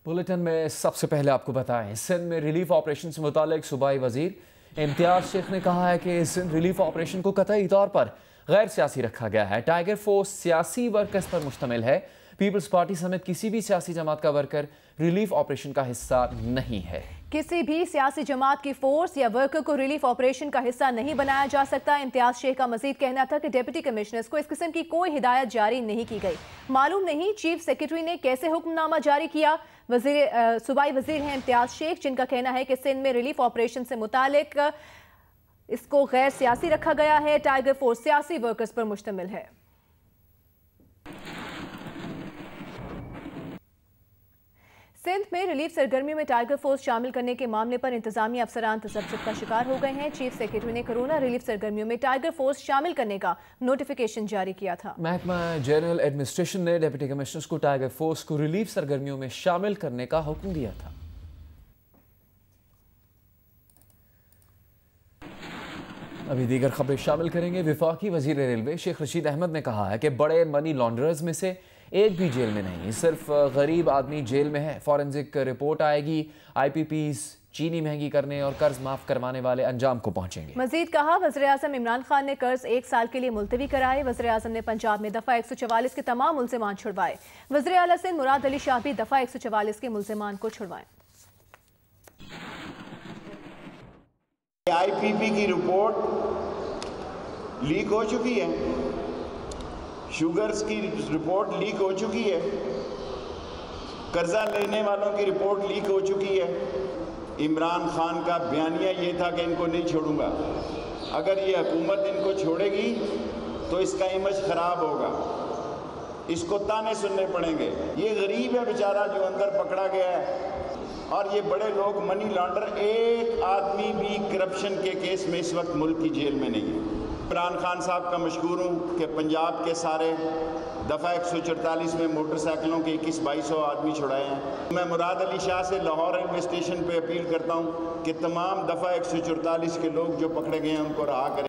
Bulletin में सबसे पहले आपको बताएं, सिंध में रिलीफ ऑपरेशन से मुतालिक सूबाई वजीर इम्तियाज शेख ने कहा है कि सिंध रिलीफ ऑपरेशन को कतई तौर पर गैर सियासी रखा गया है। टाइगर फोर्स सियासी वर्कर्स पर मुश्तमिल है। पीपल्स पार्टी समेत किसी भी सियासी जमात का वर्कर रिलीफ ऑपरेशन का हिस्सा नहीं है। किसी भी सियासी जमात की फोर्स या वर्कर को रिलीफ ऑपरेशन का हिस्सा नहीं बनाया जा सकता। इम्तियाज शेख का मजीद कहना था कि डिप्टी कमिश्नर्स को इस किस्म की कोई हिदायत जारी नहीं की गई। मालूम नहीं चीफ सेक्रेटरी ने कैसे हुक्मनामा जारी किया। सूबाई वजीर हैं इम्तियाज शेख, जिनका कहना है कि सिंध में रिलीफ ऑपरेशन से मुतालिक इसको गैर सियासी रखा गया है। टाइगर फोर्स सियासी वर्कर्स पर मुश्तमिल है। सिंध में रिलीफ सरगर्मियों में टाइगर फोर्स शामिल करने के मामले पर इंतजामिया अफसरान तसब्बुब का शिकार हो गए हैं। चीफ सेक्रेटरी ने कोरोना रिलीफ सरगर्मियों में टाइगर फोर्स शामिल करने का नोटिफिकेशन जारी किया था। महकमा जनरल एडमिनिस्ट्रेशन ने डिप्टी कमिश्नर्स को टाइगर फोर्स को रिलीफ सरगर्मियों में शामिल करने का हुक्म दिया था। अभी दीगर खबरें शामिल करेंगे। वफाकी वजीर रेलवे शेख रशीद अहमद ने कहा है कि बड़े मनी लॉन्ड्रर्स में से एक भी जेल में नहीं, सिर्फ गरीब आदमी जेल में है। फॉरेंसिक रिपोर्ट आएगी, IPPs चीनी महंगी करने और कर्ज माफ करवाने वाले अंजाम को पहुंचेंगे। मजीद कहा, वज़ीर आज़म इमरान खान ने कर्ज 1 साल के लिए मुलतवी कराए। वज़ीर आज़म ने पंजाब में दफा 144 के तमाम मुल्ज़िमान छुड़वाए। वज़ीर आला सिंध मुराद अली शाह भी दफा 144 के मुल्ज़िमान को छुड़वाए। IPP की रिपोर्ट लीक हो चुकी है, शुगर्स की रिपोर्ट लीक हो चुकी है, कर्जा लेने वालों की रिपोर्ट लीक हो चुकी है। इमरान खान का बयानिया ये था कि इनको नहीं छोड़ूंगा। अगर ये हुकूमत इनको छोड़ेगी तो इसका इमेज ख़राब होगा, इसको ताने सुनने पड़ेंगे। ये गरीब है बेचारा जो अंदर पकड़ा गया है, और ये बड़े लोग मनी लॉन्डर, एक आदमी भी करप्शन के केस में इस वक्त मुल्क की जेल में नहीं है। इमरान खान साहब का मशकूर हूँ कि पंजाब के सारे दफ़ा 144 में मोटरसाइकिलों के 2100 आदमी छुड़ाए हैं। मैं मुराद अली शाह से लाहौर रेलवे स्टेशन पे अपील करता हूँ कि तमाम दफ़ा 144 के लोग जो पकड़े गए हैं उनको रहा करें।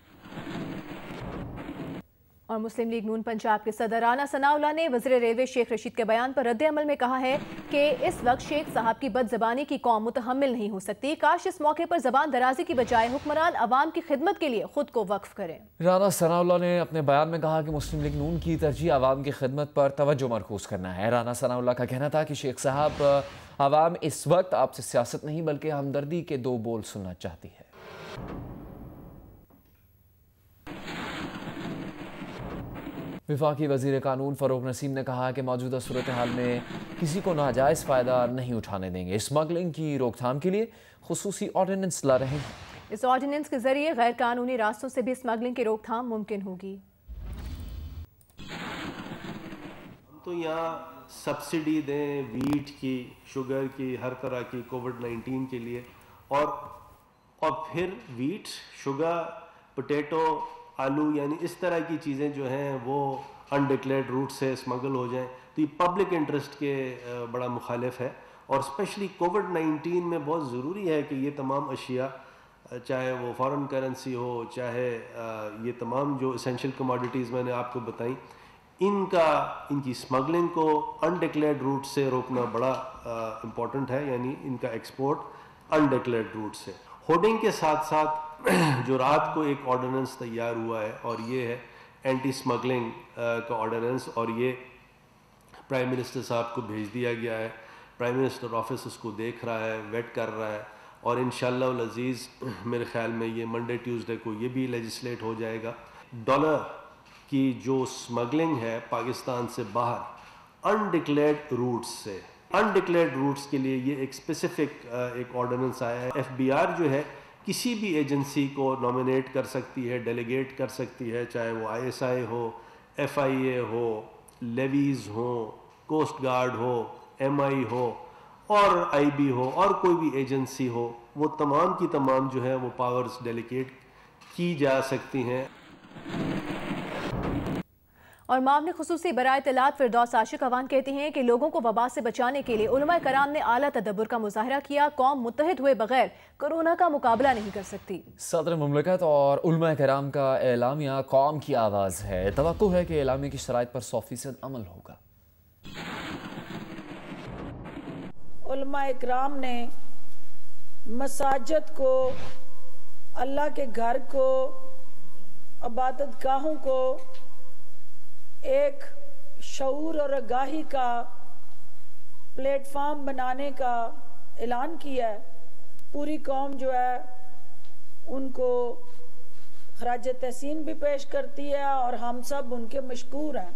और मुस्लिम लीग नून पंजाब के सदर राना सनाउल्लाह ने वज़ीर रेलवे शेख रशीद के बयान पर रद्द-ए-अमल में कहा है कि इस वक्त शेख साहब की बदज़बानी की कौम मुतहम्मिल नहीं हो सकती। काश इस मौके पर ज़बान दराजी की बजाय हुक्मरान अवाम की खिदमत के लिए खुद को वक्फ करें। राना सनाउल्लाह ने अपने बयान में कहा कि मुस्लिम लीग नून की तरजीह अवाम की खिदमत पर तवज्जो मरकूज करना है। राना सनाउल्लाह का कहना था कि शेख साहब अवाम इस वक्त आपसे सियासत नहीं बल्कि हमदर्दी के 2 बोल सुनना चाहती है। वफाकी वज़ीर कानून फ़रूक नसीम ने कहा कि मौजूदा सूरत हाल में किसी को नाजायज़ फ़ायदा नहीं उठाने देंगे। स्मगलिंग की रोकथाम के लिए खुसूसी ऑर्डिनेंस ला रहे हैं। इस ऑर्डिनेंस के जरिए गैर कानूनी रास्तों से भी स्मगलिंग की रोकथाम मुमकिन होगी। तो यहाँ सब्सिडी दें वीट की, शुगर की, हर तरह की कोविड-19 के लिए, और फिर वीट, शुगर, पोटैटो, आलू, यानी इस तरह की चीज़ें जो हैं वो अनडिक्लेयर्ड रूट से स्मगल हो जाएं, तो ये पब्लिक इंटरेस्ट के बड़ा मुखालिफ है। और स्पेशली कोविड-19 में बहुत ज़रूरी है कि ये तमाम अशिया, चाहे वो फॉरेन करेंसी हो, चाहे ये तमाम जो एसेंशियल कमोडिटीज़ मैंने आपको बताई, इनकी स्मगलिंग को अनडिक्लेयर्ड रूट से रोकना बड़ा इम्पॉर्टेंट है, यानी इनका एक्सपोर्ट अनडिक्लेयर्ड रूट से। होर्डिंग के साथ साथ जो रात को एक ऑर्डिनेंस तैयार हुआ है, और ये है एंटी स्मगलिंग का ऑर्डिनेंस, और ये प्राइम मिनिस्टर साहब को भेज दिया गया है। प्राइम मिनिस्टर ऑफिस उसको देख रहा है, वेट कर रहा है, और इंशाअल्लाह अज़ीज़ मेरे ख्याल में ये मंडे ट्यूसडे को ये भी लेजिस्लेट हो जाएगा। डॉलर की जो स्मगलिंग है पाकिस्तान से बाहर अनडिक्लेयर्ड रूट्स से, अनडिक्लेयर्ड रूट्स के लिए ये एक स्पेसिफिक एक ऑर्डिनेंस आया है। FBR जो है किसी भी एजेंसी को नॉमिनेट कर सकती है, डेलीगेट कर सकती है, चाहे वो ISI हो, FIA हो, लेवीज़ हो, कोस्ट गार्ड हो, MI हो, और IB हो, और कोई भी एजेंसी हो, वो तमाम की तमाम जो है वो पावर्स डेलीगेट की जा सकती हैं। और मामले खुसूसी बराए इत्तलात फिरदौस आशिक अवान कहती हैं कि लोगों को वबा से बचाने के लिए उलमा कराम ने आला तदब्बुर का मुजाहरा किया। कौम मुत्तहिद हुए बगैर कोरोना का मुकाबला नहीं कर सकती। सदर मुमलिकत और उलमा कराम का एलामिया कौम की आवाज़ है। तवक्को है कि एलामिया की शराइत पर 100% अमल होगा। उलमा इकराम ने मसाजिद को, अल्लाह के घर को, इबादत गाहों को एक शऊर और आगाही का प्लेटफॉर्म बनाने का ऐलान किया है। पूरी कौम जो है उनको खराज तहसीन भी पेश करती है और हम सब उनके मशकूर हैं।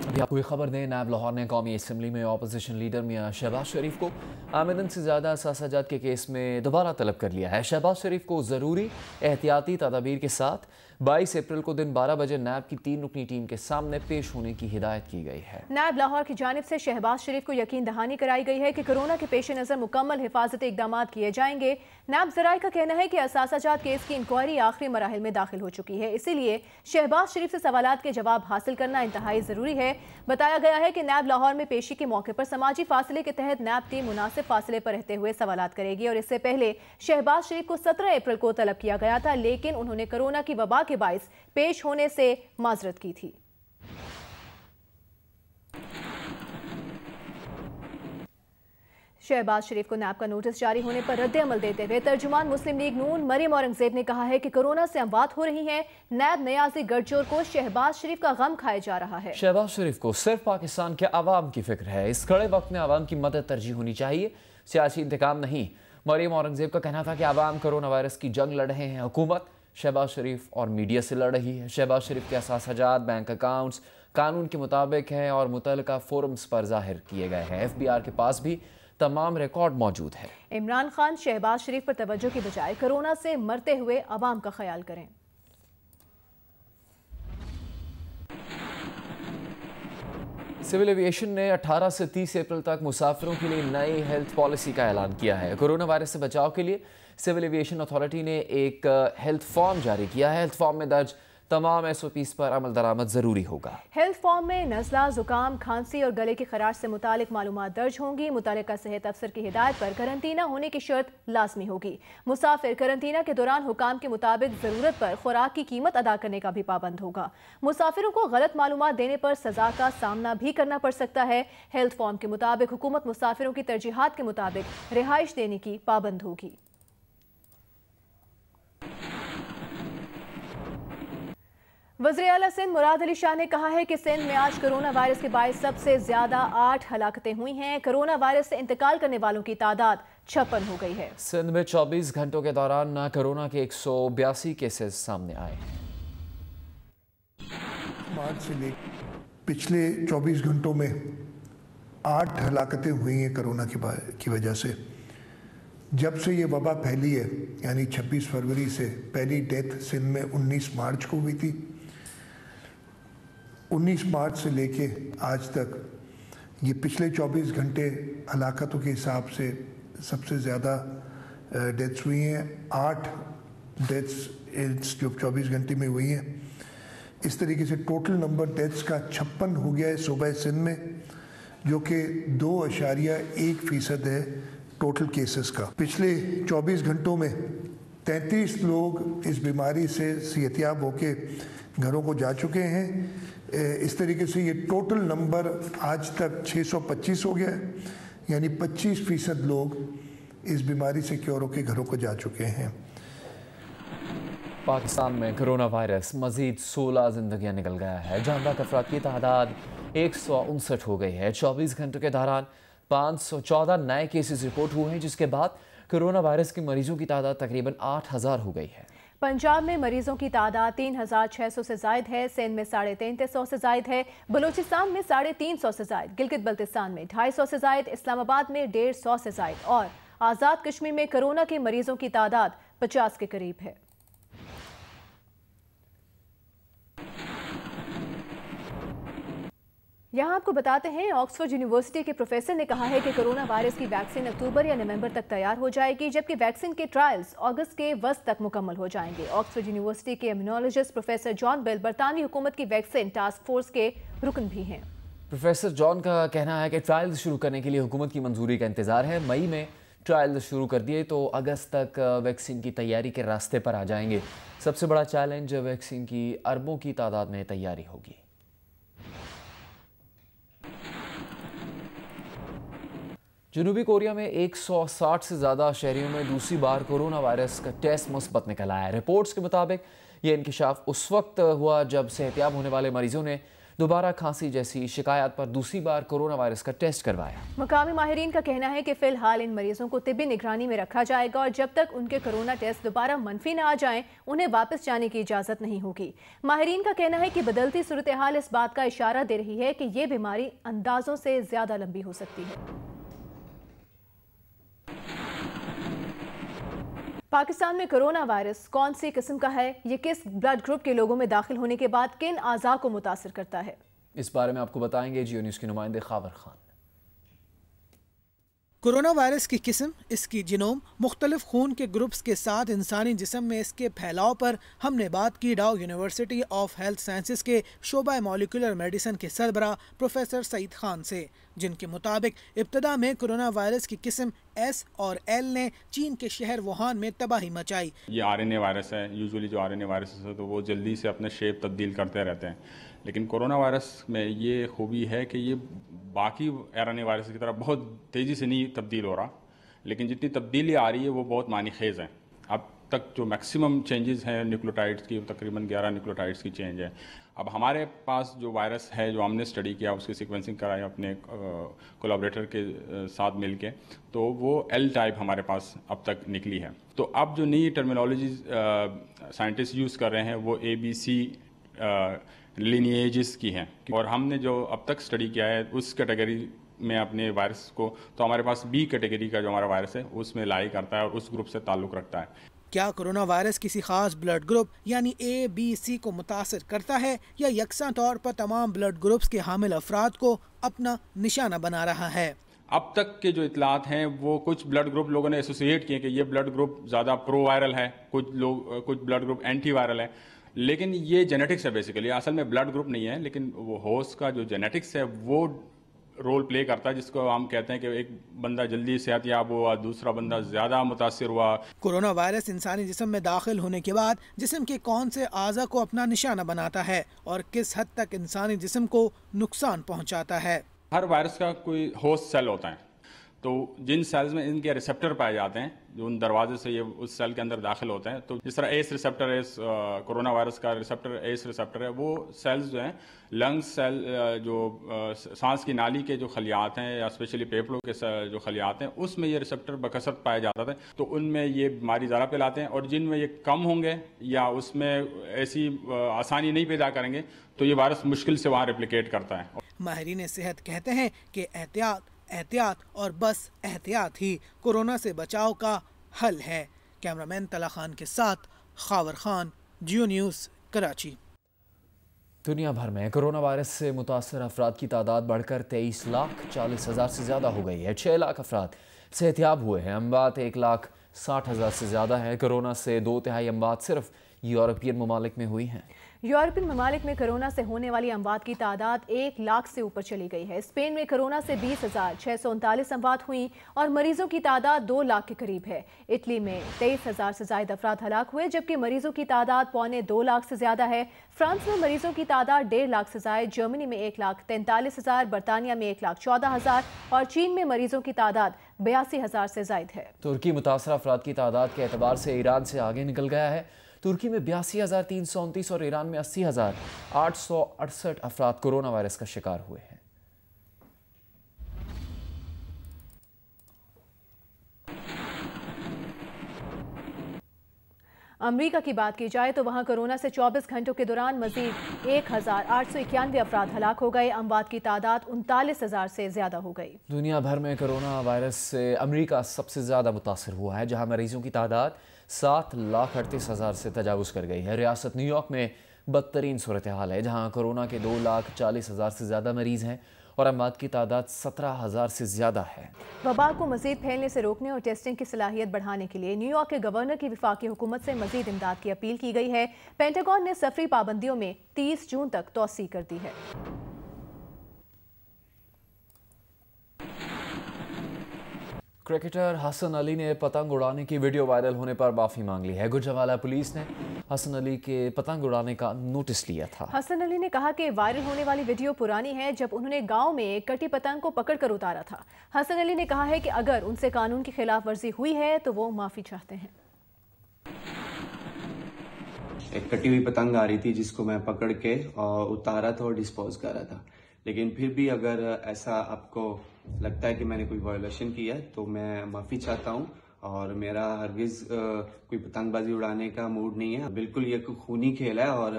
अभी आपको एक खबर दें, नायब लाहौर ने कौमी असम्बली में अपोजिशन लीडर मियां शहबाज शरीफ को आमदन से ज़्यादा असासाजात के केस में दोबारा तलब कर लिया है। शहबाज शरीफ को ज़रूरी एहतियाती तदाबीर के साथ 22 अप्रैल को दिन 12 बजे नायब की 3 रुकनी टीम के सामने पेश होने की हिदायत की गई है। नायब लाहौर की जानिब से शहबाज शरीफ को यकीन दहानी कराई गई है कि कोरोना के पेश नज़र मुकम्मल हिफाजती इकदाम किए जाएंगे। नायब ज़राए का कहना है कि असासाजात केस की इंक्वायरी आखिरी मराहिल में दाखिल हो चुकी है, इसीलिए शहबाज शरीफ से सवालात के जवाब हासिल करना इंतहाई ज़रूरी है। बताया गया है कि नायब लाहौर में पेशी के मौके पर समाजी फासले के तहत नायब टीम मुनासिब फासले पर रहते हुए सवालात करेगी और इससे पहले शहबाज शरीफ को 17 अप्रैल को तलब किया गया था, लेकिन उन्होंने कोरोना की वबा के बाइस पेश होने से माजरत की थी। शहबाज शरीफ को नैब का नोटिस जारी होने पर रद्द अमल देते हुए तर्जुमान मुस्लिम लीग नून मरियम औरंगजेब ने कहा है कि कोरोना से अमवात हो रही हैं। नैब नियाजी गढ़चोर को शहबाज शरीफ का गम खाया जा रहा है। शहबाज शरीफ को सिर्फ पाकिस्तान के अवाम की फिक्र है। इस कड़े वक्त में अवाम की मदद तरजीह होनी चाहिए, सियासी इंतकाम नहीं। मरियम औरंगजेब का कहना था कि अवाम कोरोना वायरस की जंग लड़ रहे हैं, हुकूमत शहबाज शरीफ और मीडिया से लड़ रही है। शहबाज शरीफ के असासाजात बैंक अकाउंट्स कानून के मुताबिक हैं और मुतल्लिका फोरम्स पर जाहिर किए गए हैं। FBI के पास भी तमाम रिकॉर्ड मौजूद है। इमरान खान शहबाज शरीफ पर तवज्जो की बजाय कोरोना से मरते हुए अवाम का ख्याल करें। सिविल एविएशन ने 18 से 30 अप्रैल तक मुसाफिरों के लिए नई हेल्थ पॉलिसी का ऐलान किया है। कोरोना वायरस से बचाव के लिए सिविल एविएशन अथॉरिटी ने एक हेल्थ फॉर्म जारी किया है। हेल्थ फॉर्म में दर्ज तमाम SOPs पर अमल दरामद जरूरी होगा। हेल्थ फॉर्म में नज़ला, जुकाम, खांसी और गले की खराश से मुतालिक मालूमात दर्ज होंगी। मुतल्लिका सेहत अफसर की हिदायत पर करंटीना होने की शर्त लाजमी होगी। मुसाफिर करंटीना के दौरान हुकाम के मुताबिक ज़रूरत पर खुराक की कीमत अदा करने का भी पाबंद होगा। मुसाफिरों को गलत मालूमात देने पर सजा का सामना भी करना पड़ सकता है। हेल्थ फॉर्म के मुताबिक हुकूमत मुसाफिरों की तरजीहात के मुताबिक रिहाइश देने की पाबंद होगी। वज़ीर आला सिंध मुराद अली शाह ने कहा है कि सिंध में आज कोरोना वायरस के बायस सबसे ज्यादा 8 हलाकतें हुई हैं। कोरोना वायरस से इंतकाल करने वालों की तादाद 56 हो गई है। सिंध में 24 घंटों के दौरान कोरोना के 182 केसेस सामने आए हैं। मार्च से पिछले 24 घंटों में 8 हलाकतें हुई हैं कोरोना की वजह से। जब से ये वबा फैली है, यानी 26 फरवरी से, पहली डेथ सिंध में 19 मार्च को हुई थी। 19 मार्च से लेके आज तक ये पिछले 24 घंटे हलाकतों के हिसाब से सबसे ज़्यादा डेथ्स हुई हैं। 8 डेथ्स जो 24 घंटे में हुई हैं। इस तरीके से टोटल नंबर डेथ्स का 56 हो गया है सूबा सिंध में, जो कि 2.1% है टोटल केसेस का। पिछले 24 घंटों में 33 लोग इस बीमारी से सेहतयाब होके घरों को जा चुके हैं। इस तरीके से ये टोटल नंबर आज तक 625 हो गया है, यानी 25% लोग इस बीमारी से क्योर होकर घरों को जा चुके हैं। पाकिस्तान में कोरोना वायरस मजीद 16 जिंदगियां निकल गया है। जान बाक अफराद की तादाद 159 हो गई है। 24 घंटों के दौरान 514 नए केसेस रिपोर्ट हुए हैं, जिसके बाद कोरोना वायरस के मरीजों की तादाद तकरीबन 8000 हो गई है। पंजाब में मरीजों की तादाद 3600 से जायद है। सिंध में 3350 से जायद है। बलूचिस्तान में 350 से जायद, गिलगित बल्तिस्तान में 250 से जायद, इस्लामाबाद में 150 से जायद और आज़ाद कश्मीर में कोरोना के मरीजों की तादाद 50 के करीब है। यहाँ आपको बताते हैं, ऑक्सफोर्ड यूनिवर्सिटी के प्रोफेसर ने कहा है कि कोरोना वायरस की वैक्सीन अक्टूबर या नवंबर तक तैयार हो जाएगी, जबकि वैक्सीन के ट्रायल्स अगस्त के वस्त तक मुकम्मल हो जाएंगे। ऑक्सफोर्ड यूनिवर्सिटी के इम्यूनोलॉजिस्ट प्रोफेसर जॉन बेल बरतानवी हुकूमत की वैक्सीन टास्क फोर्स के रुकन भी हैं। प्रोफेसर जॉन का कहना है कि ट्रायल्स शुरू करने के लिए हुकूमत की मंजूरी का इंतजार है। मई में ट्रायल शुरू कर दिए तो अगस्त तक वैक्सीन की तैयारी के रास्ते पर आ जाएंगे। सबसे बड़ा चैलेंज वैक्सीन की अरबों की तादाद में तैयारी होगी। जनूबी कोरिया में 160 से ज़्यादा शहरियों में दूसरी बार कोरोना वायरस का टेस्ट मुस्बत निकल आया है। रिपोर्ट्स के मुताबिक ये इंकिशाफ उस वक्त हुआ जब सेहतियाब होने वाले मरीजों ने दोबारा खांसी जैसी शिकायत पर दूसरी बार कोरोना वायरस का टेस्ट करवाया। मकामी माहिरीन का कहना है कि फिलहाल इन मरीजों को तिब्बी निगरानी में रखा जाएगा और जब तक उनके कोरोना टेस्ट दोबारा मनफी न आ जाएं, उन्हें वापस जाने की इजाज़त नहीं होगी। माहिरीन का कहना है कि बदलती सूरत हाल इस बात का इशारा दे रही है कि ये बीमारी अंदाजों से ज़्यादा लंबी हो सकती है। पाकिस्तान में कोरोना वायरस कौन सी किस्म का है, ये किस ब्लड ग्रुप के लोगों में दाखिल होने के बाद किन आज़ा को मुतासिर करता है, इस बारे में आपको बताएंगे जियो न्यूज़ के नुमाइंदे खावर खान। कोरोना वायरस की किस्म, इसकी जिनोम, मुख्तलिफ खून के ग्रुप्स के साथ इंसानी जिस्म में इसके फैलाव पर हमने बात की डाउ यूनिवर्सिटी ऑफ हेल्थ साइंसेज के शोबा मॉलिक्यूलर मेडिसिन के सरबराह प्रोफेसर सईद खान से, जिनके मुताबिक इब्तदा में कोरोना वायरस की किस्म S और L ने चीन के शहर वुहान में तबाही मचाई। ये RNA वायरस है। यूजुअली जो RNA वायरस है तो वो जल्दी से अपने शेप तब्दील करते रहते हैं, लेकिन कोरोना वायरस में ये खूबी है कि ये बाकी RNA वायरस की तरह बहुत तेज़ी से नहीं तब्दील हो रहा, लेकिन जितनी तब्दीली आ रही है वो बहुत मानी खेज़ है। अब तक जो मैक्सिमम चेंजेस हैं न्यूक्लियोटाइड्स की, तकरीबन 11 न्यूक्लियोटाइड्स की चेंज है। अब हमारे पास जो वायरस है जो हमने स्टडी किया, उसकी सीक्वेंसिंग कराई अपने कोलैबोरेटर के साथ मिलके, तो वो L टाइप हमारे पास अब तक निकली है। तो अब जो नई टर्मिनोलॉजी साइंटिस्ट यूज़ कर रहे हैं वो ABC लिनिएजेस की हैं, और हमने जो अब तक स्टडी किया है उस कैटेगरी में अपने वायरस को, तो हमारे पास B कैटेगरी का जो हमारा वायरस है उसमें लाई करता है और उस ग्रुप से ताल्लुक़ रखता है। क्या कोरोना वायरस किसी खास ब्लड ग्रुप यानी ABC को मुतासिर करता है या यकसा तौर पर तमाम ब्लड ग्रुप्स के हामिल अफराद को अपना निशाना बना रहा है? अब तक के जो इतलात हैं वो कुछ ब्लड ग्रुप लोगों ने एसोसिएट किए कि ये ब्लड ग्रुप ज़्यादा प्रो वायरल है, कुछ ब्लड ग्रुप एंटी वायरल है, लेकिन ये जेनेटिक्स है बेसिकली। असल में ब्लड ग्रुप नहीं है, लेकिन वो होस्ट का जो जेनेटिक्स है वो रोल प्ले करता है, जिसको हम कहते हैं कि एक बंदा जल्दी सेहतयाब हुआ, दूसरा बंदा ज़्यादा मुतासिर हुआ। कोरोना वायरस इंसानी जिस्म में दाखिल होने के बाद जिस्म के कौन से आज़ा को अपना निशाना बनाता है और किस हद तक इंसानी जिस्म को नुकसान पहुंचाता है? हर वायरस का कोई होस्ट सेल होता है, तो जिन सेल्स में इनके रिसेप्टर पाए जाते हैं, जो उन दरवाजे से ये उस सेल के अंदर दाखिल होते हैं, तो जिस तरह एस रिसेप्टर है, कोरोना वायरस का रिसेप्टर एस रिसेप्टर है, वो सेल्स जो हैं लंग्स सेल, जो सांस की नाली के जो खलियात हैं या स्पेशली फेफड़ों के जो खलियात हैं, उसमें ये रिसेप्टर बकसरत पाए जाते थे, तो उनमें ये बीमारी ज़्यादा फैलाते हैं, और जिनमें ये कम होंगे या उसमें ऐसी आसानी नहीं पैदा करेंगे तो ये वायरस मुश्किल से वहाँ रेप्लिकेट करता है। माहिरीन सेहत कहते हैं कि एहतियात और बस एहतियात ही कोरोना से बचाव का हल है। कैमरामैन तला खान के साथ खावर खान, जियो न्यूज़, कराची। दुनिया भर में कोरोना वायरस से मुतासर अफराद की तादाद बढ़कर 23,40,000 से ज़्यादा हो गई है। 6 लाख अफराद सेहतियाब हुए हैं। अमवात 1,60,000 से ज़्यादा है। कोरोना से 2/3 अमवात सिर्फ यूरोपियन ममालिक में हुई हैं। यूरोपियन ममालिक में कोरोना से होने वाली अमवात की तादाद 1 लाख से ऊपर चली गई है। स्पेन में कोरोना से 20,639 अमवात हुई और मरीजों की तादाद 2 लाख के करीब है। इटली में 23,000 से ज़ायद अफराद हलाक हुए, जबकि मरीजों की तादाद 2.25 लाख से ज़्यादा है। फ्रांस में मरीजों की तादाद 1.5 लाख से ज़ायद, जर्मनी में 1,43,000, बरतानिया में 1,14,000 और चीन में मरीजों की तादाद 82,000 से ज़ायद है। तुर्की मुतासर अफराद की तादाद के एतबार से ईरान से आगे निकल गया है। तुर्की में 82,329 और ईरान में 80,868 अफराद कोरोना वायरस का शिकार हुए हैं। अमेरिका की बात की जाए तो वहां कोरोना से 24 घंटों के दौरान मजीद 1,891 अफराद हलाक हो गए। अमवात की तादाद 39,000 से ज्यादा हो गई। दुनिया भर में कोरोना वायरस से अमेरिका सबसे ज्यादा मुतासर हुआ है, जहां मरीजों की तादाद 7,38,000 से तजावुज़ कर गई है। रियासत न्यूयॉर्क में बदतरीन सूरत हाल है, जहां कोरोना के 2,40,000 से ज़्यादा मरीज़ हैं और अमवात की तादाद 17,000 से ज़्यादा है। वबा को मजीद फैलने से रोकने और टेस्टिंग की सलाहियत बढ़ाने के लिए न्यूयॉर्क के गवर्नर की वफाकी हुकूमत से मजीद इमदाद की अपील की गई है। पेंटागन ने सफरी पाबंदियों में 30 जून तक तोसी कर दी है। क्रिकेटर हसन अली ने पतंग उड़ाने की वीडियो वायरल होने पर माफ़ी मांग ली है। गुजरांवाला पुलिस ने हसन अली के पतंग उड़ाने का नोटिस लिया था। हसन अली ने कहा कि वायरल होने वाली वीडियो पुरानी है, जब उन्होंने गांव में एक कटी पतंग को पकड़कर उतारा था। हसन अली ने कहा है कि अगर उनसे कानून की खिलाफ वर्जी हुई है तो वो माफ़ी चाहते हैं। एक कटी हुई पतंग आ रही थी जिसको मैं पकड़ के उतारा था और डिस्पोज कर रहा था, लेकिन फिर भी अगर ऐसा आपको लगता है कि मैंने कोई वायोलेशन किया है तो मैं माफ़ी चाहता हूँ। और मेरा हरगिज़ कोई पतंगबाजी उड़ाने का मूड नहीं है। बिल्कुल ये खूनी खेल है और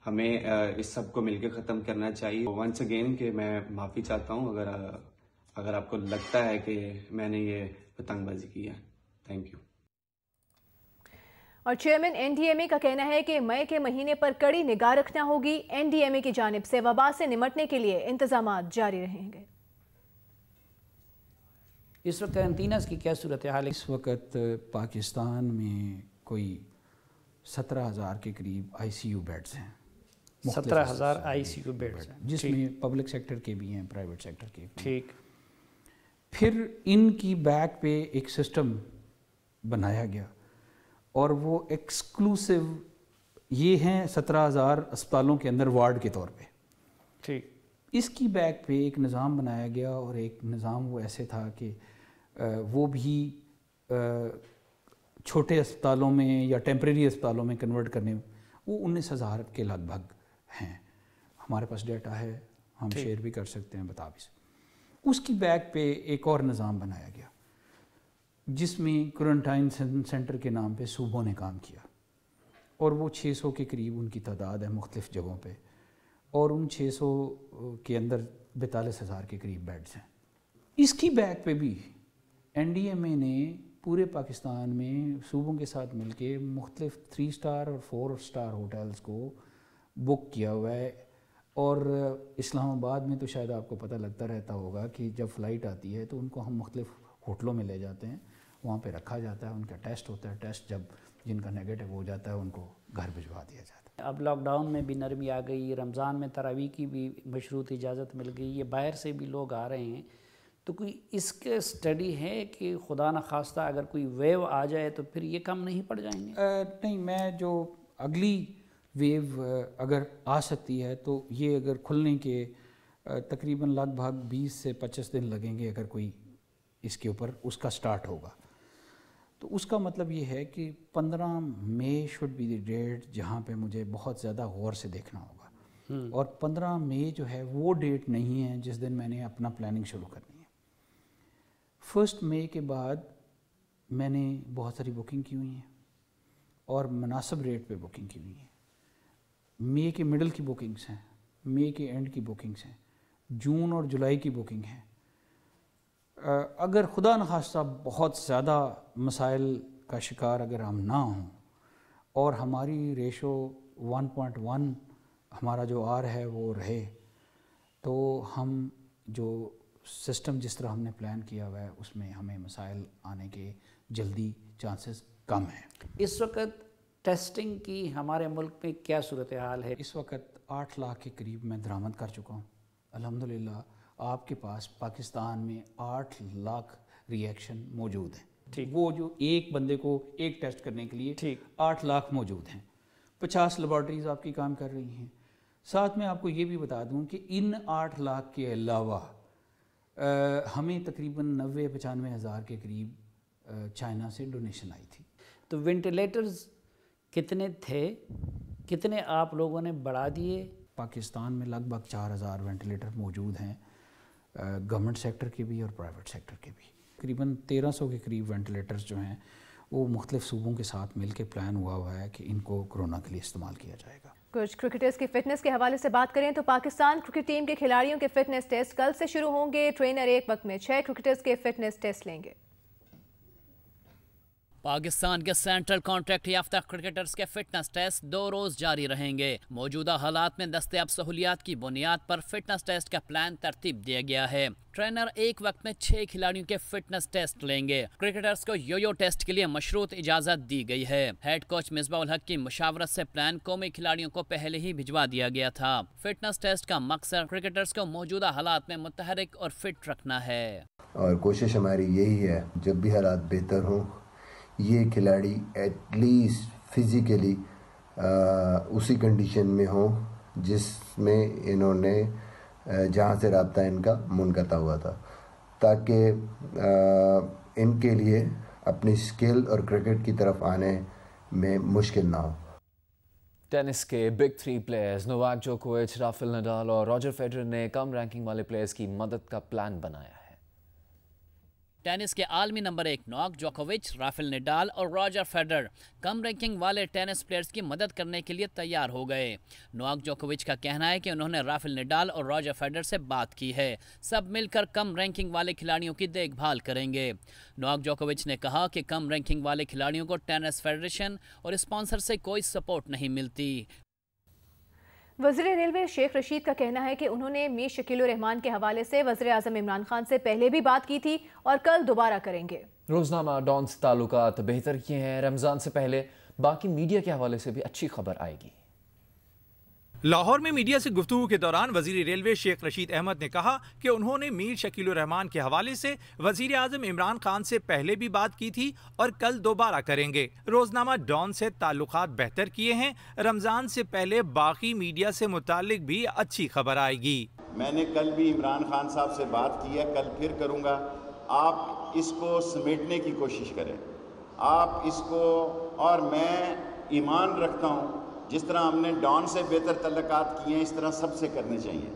हमें इस सब को मिलकर ख़त्म करना चाहिए। वंस अगेन कि मैं माफ़ी चाहता हूँ अगर आपको लगता है कि मैंने ये पतंगबाजी की है। Thank you. और चेयरमैन एनडीएमए का कहना है कि मई के महीने पर कड़ी निगाह रखना होगी। एनडीएमए की जानिब से वबा से निमटने के लिए इंतजाम जारी रहेंगे। इस वक्त कैंटीनस की क्या सूरत हाल है? इस वक्त पाकिस्तान में कोई 17,000 के करीब ICU बेड्स हैं। 17,000 ICU बेड्स हैं, जिसमें पब्लिक सेक्टर के भी हैं, प्राइवेट सेक्टर के भी। ठीक। फिर इनकी बैक पे एक सिस्टम बनाया गया और वो एक्सक्लूसिव ये हैं 17,000 अस्पतालों के अंदर वार्ड के तौर पे। ठीक। इसकी बैक पे एक निज़ाम बनाया गया और एक निज़ाम वो ऐसे था कि वो भी छोटे अस्पतालों में या टेम्परेरी अस्पतालों में कन्वर्ट करने, वो 19,000 के लगभग हैं। हमारे पास डेटा है, हम शेयर भी कर सकते हैं, बता भी सकते। उसकी बैक पे एक और निज़ाम बनाया गया जिसमें क्वारंटाइन सेंटर के नाम पे सूबों ने काम किया और वो 600 के करीब उनकी तादाद है मुख्तलिफ़ जगहों पे, और उन 600 के अंदर 42,000 के करीब बेड्स हैं। इसकी बैक पे भी एनडीएमए ने पूरे पाकिस्तान में सूबों के साथ मिलके मुख्तलिफ़ 3 स्टार और 4 स्टार होटल्स को बुक किया हुआ है। और इस्लामाबाद में तो शायद आपको पता लगता रहता होगा कि जब फ़्लाइट आती है तो उनको हम मुख्तलिफ़ होटलों में ले जाते हैं, वहाँ पे रखा जाता है, उनका टेस्ट होता है, टेस्ट जब जिनका नेगेटिव हो जाता है उनको घर भिजवा दिया जाता है। अब लॉकडाउन में भी नरमी आ गई, रमज़ान में तरावी की भी मशरूत इजाज़त मिल गई, ये बाहर से भी लोग आ रहे हैं, तो कोई इसके स्टडी है कि खुदा न खास्ता अगर कोई वेव आ जाए तो फिर ये कम नहीं पड़ जाएंगे? नहीं, मैं जो अगली वेव अगर आ सकती है तो ये अगर खुलने के तकरीबन लगभग 20 से 25 दिन लगेंगे अगर कोई इसके ऊपर उसका स्टार्ट होगा। तो उसका मतलब ये है कि 15 मई शुड बी द डेट जहाँ पे मुझे बहुत ज़्यादा गौर से देखना होगा। और 15 मई जो है वो डेट नहीं है जिस दिन मैंने अपना प्लानिंग शुरू करनी है। 1 मई के बाद मैंने बहुत सारी बुकिंग की हुई है और मुनासिब रेट पे बुकिंग की हुई है। मई के मिडल की बुकिंग्स हैं, मई के एंड की बुकिंग्स हैं, जून और जुलाई की बुकिंग है। अगर खुदा न खास्ता बहुत ज़्यादा मसाइल का शिकार अगर हम ना हों और हमारी रेशो 1.1 हमारा जो आर है वो रहे, तो हम जो सिस्टम जिस तरह हमने प्लान किया हुआ है उसमें हमें मसाइल आने के जल्दी चांसेस कम हैं। इस वक्त टेस्टिंग की हमारे मुल्क में क्या सूरत हाल है? इस वक्त 8 लाख के करीब मैं दरामद कर चुका हूँ अल्हम्दुलिल्लाह। आपके पास पाकिस्तान में 8 लाख रिएक्शन मौजूद हैं। ठीक। वो जो एक बंदे को एक टेस्ट करने के लिए ठीक 8 लाख मौजूद हैं। 50 लेबॉर्ट्रीज़ आपकी काम कर रही हैं। साथ में आपको ये भी बता दूं कि इन 8 लाख के अलावा हमें तकरीबन 90-95 हज़ार के करीब चाइना से डोनेशन आई थी। तो वेंटिलेटर्स कितने थे, कितने आप लोगों ने बढ़ा दिए? पाकिस्तान में लगभग 4,000 वेंटिलेटर मौजूद हैं, गवर्नमेंट सेक्टर के भी और प्राइवेट सेक्टर के भी। तकरीबन 1300 के करीब वेंटिलेटर्स जो हैं वो मुख्तलिफ सूबों के साथ मिल के प्लान हुआ है कि इनको कोरोना के लिए इस्तेमाल किया जाएगा। कुछ क्रिकेटर्स की फिटनेस के हवाले से बात करें तो पाकिस्तान क्रिकेट टीम के खिलाड़ियों के फिटनेस टेस्ट कल से शुरू होंगे। ट्रेनर एक वक्त में 6 क्रिकेटर्स के फिटनेस टेस्ट लेंगे। पाकिस्तान के सेंट्रल कॉन्ट्रैक्ट याफ्ता क्रिकेटर्स के फिटनेस टेस्ट 2 रोज जारी रहेंगे। मौजूदा हालात में दस्तयाब सहूलियात की बुनियाद पर फिटनेस टेस्ट का प्लान तरतीब दिया गया है। ट्रेनर एक वक्त में 6 खिलाड़ियों के फिटनेस टेस्ट लेंगे। क्रिकेटर्स को यो टेस्ट के लिए मशरूत इजाजत दी गई है। हेड कोच मिसबाह उल हक की मुशावरत से प्लान कौमी खिलाड़ियों को पहले ही भिजवा दिया गया था। फिटनेस टेस्ट का मकसद क्रिकेटर्स को मौजूदा हालात में मुतहरिक और फिट रखना है। اور کوشش ہماری یہی ہے جب بھی حالات بہتر ہوں یہ کھلاڑی ایٹ لیسٹ فزیکلی اسی کنڈیشن میں ہوں جس میں انہوں نے جہاں سے رابطہ ان کا منقطع ہوا تھا، تاکہ ان کے لیے اپنی سکل اور کرکٹ کی طرف آنے میں مشکل نہ ہو۔ ٹینس کے بگ 3 پلیئرز نوواک جوکووچ، رافیل نڈال اور راجر فیڈرر نے کم رینکنگ والے پلیئرز کی مدد کا پلان بنایا ہے۔ ٹینس کے عالمی نمبر 1 نوواک جوکووچ، رافیل نڈال اور راجر فیڈرر کم رینکنگ والے ٹینس پلیئرز کی مدد کرنے کے لیے تیار ہو گئے۔ نوواک جوکووچ کا کہنا ہے کہ انہوں نے رافیل نڈال اور راجر فیڈرر سے بات کی ہے، سب مل کر کم رینکنگ والے کھلاڑیوں کی دیکھ بھال کریں گے۔ نوواک جوکووچ نے کہا کہ کم رینکنگ والے کھلاڑیوں کو ٹینس فیڈریشن اور اسپانسر سے کوئی سپورٹ نہیں ملتی۔ وزیر ریلوے شیخ رشید کا کہنا ہے کہ انہوں نے میر شکیل الرحمان کے حوالے سے وزیر اعظم عمران خان سے پہلے بھی بات کی تھی اور کل دوبارہ کریں گے۔ روزنامہ ڈان سے تعلقات بہتر کیے ہیں، رمضان سے پہلے باقی میڈیا کے حوالے سے بھی اچھی خبر آئے گی۔ لاہور میں میڈیا سے گفتگو کے دوران وزیر ریلوے شیخ رشید احمد نے کہا کہ انہوں نے میر شکیل الرحمان کے حوالے سے وزیر اعظم عمران خان سے پہلے بھی بات کی تھی اور کل دوبارہ کریں گے۔ روزنامہ ڈان سے تعلقات بہتر کیے ہیں، رمضان سے پہلے باقی میڈیا سے متعلق بھی اچھی خبر آئے گی۔ میں نے کل بھی عمران خان صاحب سے بات کی ہے، کل پھر کروں گا۔ آپ اس کو سمیٹنے کی کوشش کریں، آپ اس کو، اور میں ایمان رکھتا ہوں جس طرح ہم نے ڈان سے بہتر تعلقات کیے ہیں اس طرح سب سے کرنے چاہیے،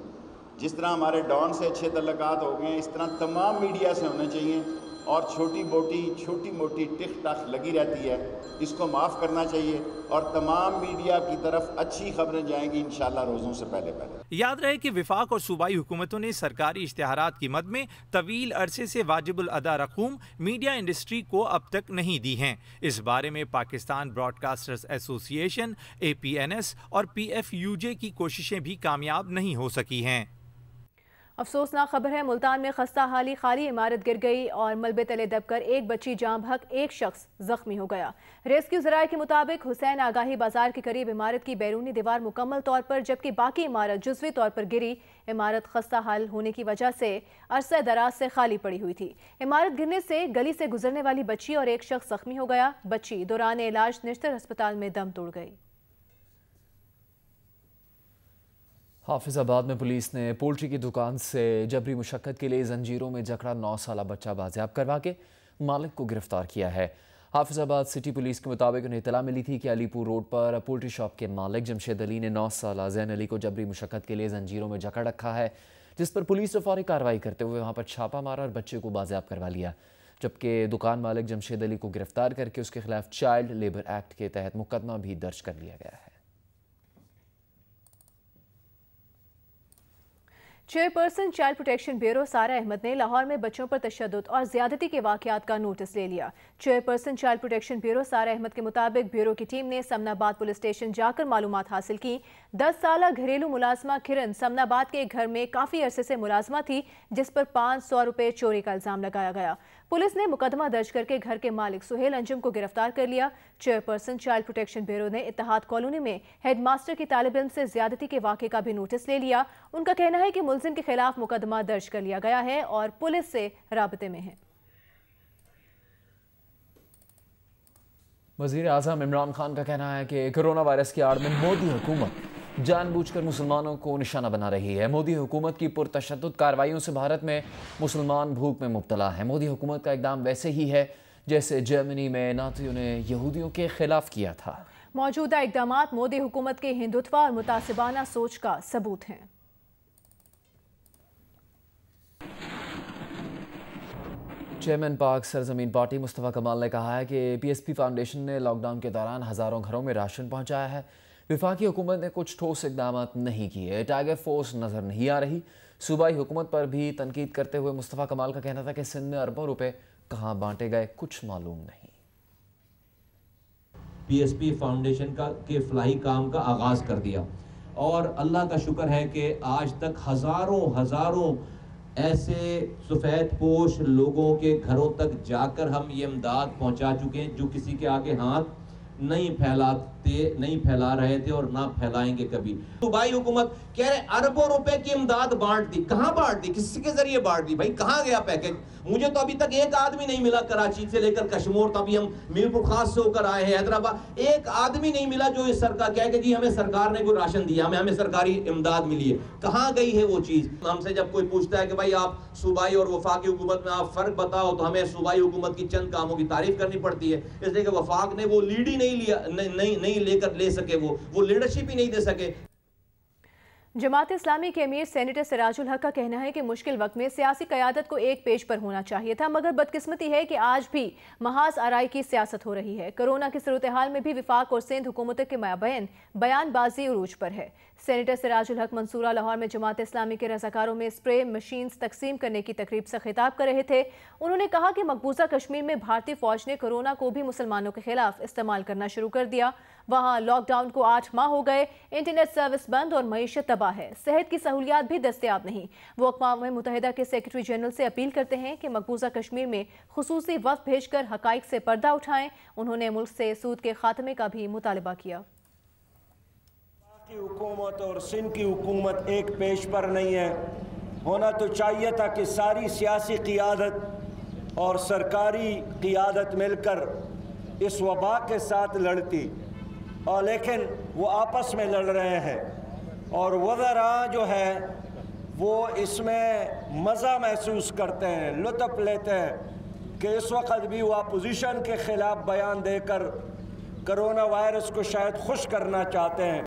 جس طرح ہمارے ڈان سے اچھے تعلقات ہو گئے ہیں اس طرح تمام میڈیا سے ہونے چاہیے، اور چھوٹی موٹی ٹک ٹاک لگی رہتی ہے، اس کو معاف کرنا چاہیے اور تمام میڈیا کی طرف اچھی خبریں جائیں گی انشاءاللہ روزوں سے پہلے۔ یاد رہے کہ وفاق اور صوبائی حکومتوں نے سرکاری اشتہارات کی مد میں طویل عرصے سے واجب الادا رقوم میڈیا انڈسٹری کو اب تک نہیں دی ہیں۔ اس بارے میں پاکستان براڈ کاسٹرز ایسوسی ایشن APNS اور PFUJ کی کوششیں بھی کامیاب نہیں ہو سکی ہیں۔ افسوسناک خبر ہے، ملتان میں خستہ حالی خالی عمارت گر گئی اور ملبے تلے دب کر ایک بچی جاں بحق ایک شخص زخمی ہو گیا۔ ریسکیو ذرائع کے مطابق حسین آگاہی بازار کے قریب عمارت کی بیرونی دیوار مکمل طور پر جبکہ باقی عمارت جزوی طور پر گری۔ عمارت خستہ حال ہونے کی وجہ سے عرصہ دراز سے خالی پڑی ہوئی تھی۔ عمارت گرنے سے گلی سے گزرنے والی بچی اور ایک شخص زخمی ہو گیا۔ بچی دوران علاج نشتر ہسپتال میں دم توڑ گئی۔ حافظ آباد میں پولیس نے پولٹری کی دکان سے جبری مشقت کے لیے زنجیروں میں جکڑا 9 سالہ بچہ بازیاب کروا کے مالک کو گرفتار کیا ہے۔ حافظ آباد سٹی پولیس کے مطابق انہیں اطلاع ملی تھی کہ علی پور روڈ پر پولٹری شاپ کے مالک جمشید علی نے 9 سالہ زین علی کو جبری مشقت کے لیے زنجیروں میں جکڑ رکھا ہے، جس پر پولیس نے فوری کارروائی کرتے ہوئے وہاں پر چھاپا مارا اور بچے کو بازیاب کروا لیا، جبکہ دکان مالک جمشید علی کو گرفتار کر کے اس کے خلاف چائلڈ لیبر ایکٹ کے تحت مقدمہ بھی درج کر لیا گیا ہے۔ Chairperson child protection bureau Sara Ahmed نے لاہور میں بچوں پر تشدد اور زیادتی کے واقعات کا نوٹس لے لیا۔ Chairperson child protection bureau Sara Ahmed کے مطابق بیورو کی ٹیم نے سمن آباد پولیس اسٹیشن جا کر معلومات حاصل کی۔ 10 سالہ گھریلو ملازمہ کرن سمن آباد کے ایک گھر میں کافی عرصے سے ملازمہ تھی، جس پر 500 روپے چوری کا الزام لگایا گیا۔ پولیس نے مقدمہ درج کر کے گھر کے مالک سہیل انجم کو گرفتار کر لیا۔ چیئرپرسن چائلڈ پروٹیکشن بیورو نے اتحاد کالونی میں ہیڈ ماسٹر کی طالب علم سے زیادتی کے واقعے کا بھی نوٹس لے لیا۔ ان کا کہنا ہے کہ ملزم کے خلاف مقدمہ درج کر لیا گیا ہے اور پولیس سے رابطے میں ہے۔ وزیر اعظم عمران خان کا کہنا ہے کہ کرونا وائرس کی آڑ میں مودی حکومت جان بوجھ کر مسلمانوں کو نشانہ بنا رہی ہے۔ مودی حکومت کی پرتشدد کارروائیوں سے بھارت میں مسلمان بھوک میں مبتلا ہے۔ مودی حکومت کا اقدام ویسے ہی ہے جیسے جرمنی میں نازیوں نے یہودیوں کے خلاف کیا تھا۔ موجودہ اقدامات مودی حکومت کے ہندوتوا اور متعصبانہ سوچ کا ثبوت ہیں۔ چیئرمین پاک سرزمین پارٹی مصطفیٰ کمال نے کہا ہے کہ PSP فاؤنڈیشن نے لاک ڈاؤن کے دوران ہزاروں گھروں میں راشن پہنچایا ہے۔ وفاقی حکومت نے کچھ ٹھوس اقدامات نہیں کیے، ٹائیگر فورس نظر نہیں آ رہی۔ صوبائی حکومت پر بھی تنقید کرتے ہوئے مصطفیٰ کمال کا کہنا تھا کہ سندھ میں اربوں روپے کہاں بانٹے گئے کچھ معلوم نہیں۔ PSP فاؤنڈیشن کے فلاحی کام کا آغاز کر دیا اور اللہ کا شکر ہے کہ آج تک ہزاروں ایسے سفید پوش لوگوں کے گھروں تک جا کر ہم یہ امداد پہنچا چکے ہیں جو کسی کے آگے ہاتھ نہیں پھیلا رہے تھے اور نہ پھیلائیں گے کبھی. صوبائی حکومت کہہ رہے اربوں روپے کی امداد بانٹ دی. کہاں بانٹ دی؟ کس کے ذریعے بانٹ دی؟ بھائی کہاں گیا پیکج؟ مجھے تو ابھی تک ایک آدمی نہیں ملا کراچی سے لے کر کشمور تک. ابھی ہم میرپور خاص سے ہو کر آئے ہیں حیدرآباد, ایک آدمی نہیں ملا جو اس سرکار کہے کہ جی ہمیں سرکار نے کوئی راشن دیا, ہمیں سرکاری امداد ملی ہے. کہاں گئی ہے وہ چیز؟ ہم سے جب کوئی پوچھتا ہے کہ بھائی آپ صوبائی اور وفاقی حکومت میں آپ فرق بتاؤ, تو ہمیں صوبائی حکومت کی چند کاموں کی تعریف کرنی پڑتی ہے, اس لیے کہ وفاق نے وہ لیڈ ہی نہیں لے سکے, وہ لیڈرشپ ہی نہیں دے سکے. جماعت اسلامی کے امیر سینیٹر سراج الحق کا کہنا ہے کہ مشکل وقت میں سیاسی قیادت کو ایک پیج پر ہونا چاہیے تھا, مگر بدقسمتی ہے کہ آج بھی محاذ آرائی کی سیاست ہو رہی ہے. کرونا کی صورتحال میں بھی وفاق اور سندھ حکومتوں کے مابین بیان بازی عروج پر ہے. سینیٹر سراج الحق منصورہ لاہور میں جماعت اسلامی کے رضاکاروں میں اسپرے مشینز تقسیم کرنے کی تقریب سے خطاب کر رہے تھے. انہوں نے کہا کہ مقبوضہ کشمیر میں بھارتی فوج نے کرونا کو بھی مسلمانوں کے خلاف استعمال کرنا شروع کر دیا. وہاں لاک ڈاؤن کو 8 ماہ ہو گئے, انٹرنیٹ سروس بند اور معیشت تباہ ہے, صحت کی سہولیات بھی دستیاب نہیں. وہ اقوام متحدہ کے سیکرٹری جنرل سے اپیل کرتے ہیں کہ مقبوضہ کشمیر میں خصوصی وفد بھیج کر حقائق سے پردہ اٹھائیں. انہوں نے ملک سے سود کے خاتمے کا بھی مطالبہ کیا. کی حکومت اور سندھ کی حکومت ایک پیج پر نہیں ہے. ہونا تو چاہیے تھا کہ ساری سیاسی قیادت اور سرکاری قیادت مل کر اس وبا کے ساتھ لڑتی, اور لیکن وہ آپس میں لڑ رہے ہیں, اور وزراء جو ہے وہ اس میں مزہ محسوس کرتے ہیں, لطف لیتے ہیں کہ اس وقت بھی وہ اپوزیشن کے خلاف بیان دے کر کرونا وائرس کو شاید خوش کرنا چاہتے ہیں.